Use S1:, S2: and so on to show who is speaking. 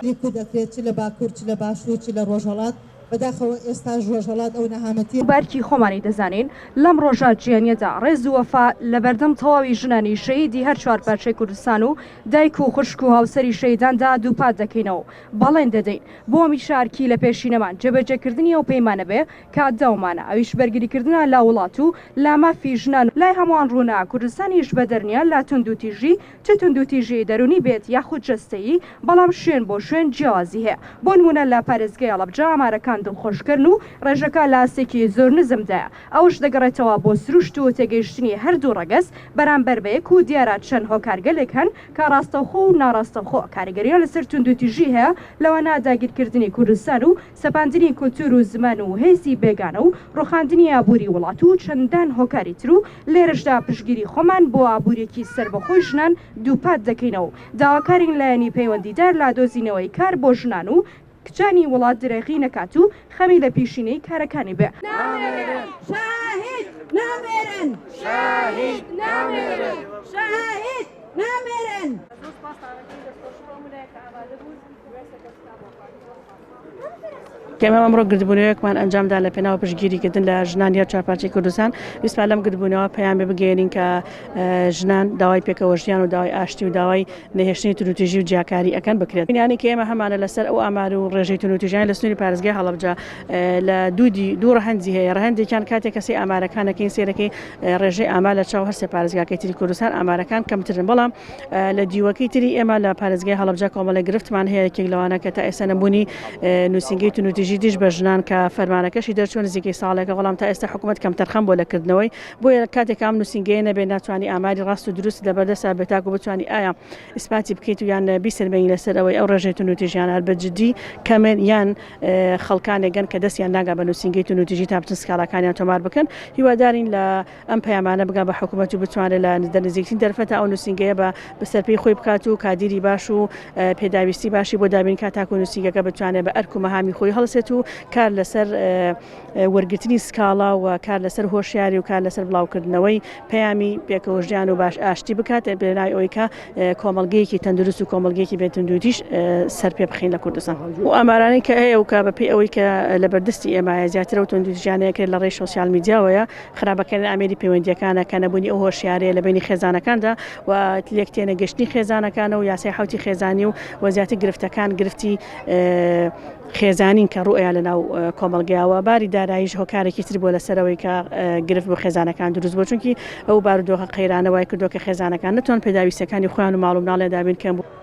S1: ریکو دەکرێت چ لە باکوور چ لە باشوور چ لە ڕۆژهەڵات بەداخەوە ئێستا ڕۆژهەڵات ئەو نەهامەتی
S2: بارکی خۆمانی دەزانین لەم ڕۆژە جیانیەدا ڕێز و وەفا لە بەردەم تەواوی ژنانی شەیدی هەر چوار پارچەی کوردستان و دایک و خوشک و هاوسەری شەیداندا دووپات دەکەینەوە بەڵێن دەدەین بۆ میشارکی لە پێشینەمان جێبەجێکردنی ئەو پەیمانە بێ کاتداومانە ئەویش بەرگریکردنە لا وڵات و لا مافی ژنان لای هەمووان ڕوونا کوردستانیش بەدەرنیە لا تونند و تیژی چ تونند و تیژی دەرونی بێت یاخود جەستەیی بەڵام شوێن بۆ شوێن جیاوازی هەیە بۆ نمونە لە پارێزگای هەڵەبجە ئامارەکان دڵخۆشکردن و ڕێژەکە لە ئاسێکی زۆر نزمدایە ئەوش دەگەڕێتەوە بۆ سروشت و تێگەیشتنی هەردوو ڕەگەز بەرامبەر بەیەک و دیارە چەند هۆکارگەلێک هەن کە ڕاستەوخۆ و ناڕاستەوخۆ کاریگەریان لەسەر تونند و تیژی هەیە لەوانە داگیرکردنی کوردستان و سەپاندنی کولتور و زمان و هێزی بێگانە و ڕۆخاندنی ئابووری وڵات و چەندان هۆکاری تر و لێرەشدا پشگیری خۆمان بۆ ئابوورێکی سربەخۆی ژنان دووپات دەکەینەوە داواکارین لایەنی پەیوەندیدار لا دۆزینەوەی کار بۆ ژنان و کچانی وڵات درێغی نەکات و خەمی لە پیشینەی کارەکانی بێ
S3: شاهد نامێرن شاهد نامێرن شاهد نامێرن
S4: کەمە ئەمڕۆ گردبوونەوەیەکمان ئەنجامدا لە پێناوە پشتگیریکردن لە ژنانی چارپارچەی کوردستان ویسمان لەم گردبوونەوە پەیامی بگەێنین کە ژنان داوای پێکەوەژیان و داوای ئاشتی و داوای نەهێشتنی تونوتیژی و جیاکاری ئەەکەن بکرێت بینانی کە ئێمە هەمانە لەسەر ئەو ئامار و ڕێژەی تونوتیژیان لە سنووری پارێزگای هەڵەبجە لە دوو ڕەهەندی هەیە ڕەهەندێکیان کاتێک کەسی ئامارەکانەکەین سێرەکەی ڕێژەی ئامار لە چاو هەرسێ پارێزگاکەی تری کوردستان ئامارەکان کەمترن بەڵام لە دیوەکەی تری ئێمە لە پارێزگای هەڵەبجە کۆمەڵی گرفتمان هەیە یەکێک لەوانە کە تا ئێستا نەبوونی نووسینگەی تونوتیژی دیش بە ژنان کە فەرمانەکەشی دەرچوون نزیکەی ساڵێکە بەڵام تا ئێستا حکوومەت کەم تەرخەم بۆ لەکردنەوەی بۆیە کاتێک ئەم نووسینگەیە نەبێ ناتوانانی ئاماری ڕاست و دروست لەبەردەسا بێتاکو بتوانانی ئایا ئیسپاتی بکەیت و یان بیسەربەین لەسەر ئەوەی ئەو ڕێژەی تونوتیژیان هەر بەجددی کەمێن یان خەڵکانێکگەن کە دەستیان ناگا بە نووسینگەی تونوتیژی تا بچن سکاڵاکانیان تۆمار بکەن هیوادارین لە ئەم پەیامانە بگا بە حکوومەت و بتوانێت لە نزیکترین دەرفەتە ئەو نووسینگەیە بە بەسەرپێی خۆی بکات و کادیری باش و پێداویستی باشی بۆ دابین کە تاکو نووسینگەکە بتوانێت بە ئەرک و مەهامی خۆی هەڵسێت و کار لەسەر وەرگرتنی سکاڵا و کار لەسەر هۆشیاری و کار لەسەر بڵاوکردنەوەی پەیامی پێکەوەژیان و باش ئاشتی بکات بێنای ئەوەی کە کۆمەڵگەیەکی تەندروست و کۆمەڵگەیەکی بێتوندوتیش سەر پێ بخین لە کوردستان و ئامارانەی کە هەیە و کە بەپێی ئەوەی کە لە بەردەستی ئێمە زیاترە و تونندوتیژیانەیەکرێت لە ڕێی سۆسیال میدیاوەیە خراپەکردن ئامێری پەیوەندیەکانە کە نەبوونی ئەو هۆشیارەیە لە بینی خێزانەکاندا و لێک تێنە گەشتنی خێزانەکانە و یاسای حوتی خێزانی و وەزیاتی گرفتەکان گرفتی خێزانین کە ڕوئیان لە ناو کۆمەڵگەیاوە باری داراییش هۆکارێکی تر بۆ لەسەرەوەی کە گرفت بۆ خێزانەکان دروست بۆ چونکی ئەو بارودۆخە قەیرانەوەی کردو کە خێزانەکان نتوان پێداویستەکانی خۆیان و ماڵ و مناڵێ دابین کەم بوو